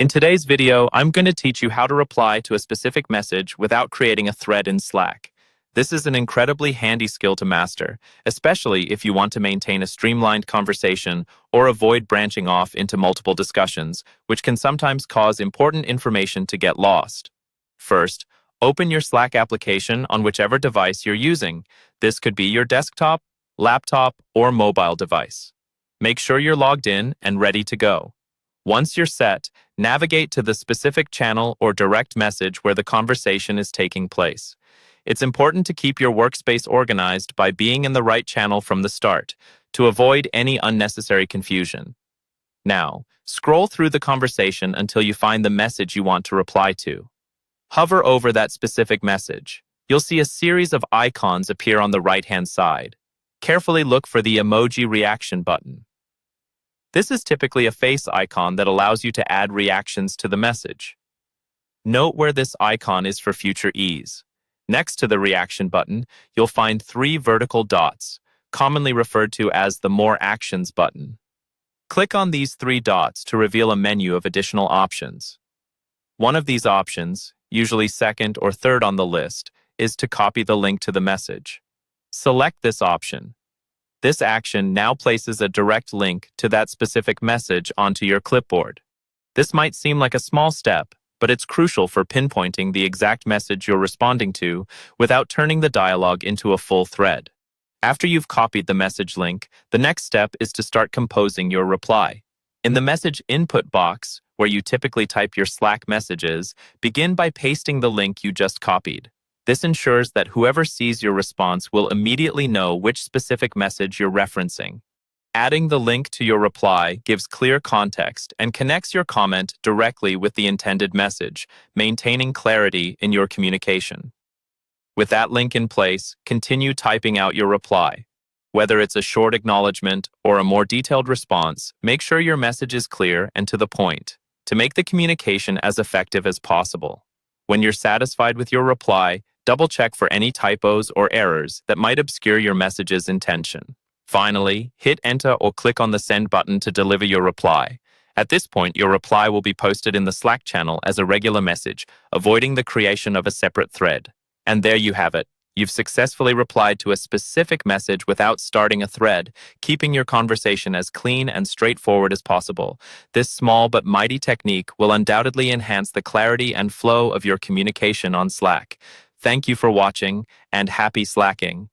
In today's video, I'm going to teach you how to reply to a specific message without creating a thread in Slack. This is an incredibly handy skill to master, especially if you want to maintain a streamlined conversation or avoid branching off into multiple discussions, which can sometimes cause important information to get lost. First, open your Slack application on whichever device you're using. This could be your desktop, laptop, or mobile device. Make sure you're logged in and ready to go. Once you're set, navigate to the specific channel or direct message where the conversation is taking place. It's important to keep your workspace organized by being in the right channel from the start to avoid any unnecessary confusion. Now, scroll through the conversation until you find the message you want to reply to. Hover over that specific message. You'll see a series of icons appear on the right-hand side. Carefully look for the emoji reaction button. This is typically a face icon that allows you to add reactions to the message. Note where this icon is for future ease. Next to the reaction button, you'll find 3 vertical dots, commonly referred to as the More Actions button. Click on these 3 dots to reveal a menu of additional options. One of these options, usually second or third on the list, is to copy the link to the message. Select this option. This action now places a direct link to that specific message onto your clipboard. This might seem like a small step, but it's crucial for pinpointing the exact message you're responding to without turning the dialogue into a full thread. After you've copied the message link, the next step is to start composing your reply. In the message input box, where you typically type your Slack messages, begin by pasting the link you just copied. This ensures that whoever sees your response will immediately know which specific message you're referencing. Adding the link to your reply gives clear context and connects your comment directly with the intended message, maintaining clarity in your communication. With that link in place, continue typing out your reply. Whether it's a short acknowledgement or a more detailed response, make sure your message is clear and to the point, to make the communication as effective as possible. When you're satisfied with your reply, double-check for any typos or errors that might obscure your message's intention. Finally, hit enter or click on the send button to deliver your reply. At this point, your reply will be posted in the Slack channel as a regular message, avoiding the creation of a separate thread. And there you have it. You've successfully replied to a specific message without starting a thread, keeping your conversation as clean and straightforward as possible. This small but mighty technique will undoubtedly enhance the clarity and flow of your communication on Slack. Thank you for watching, and happy Slacking!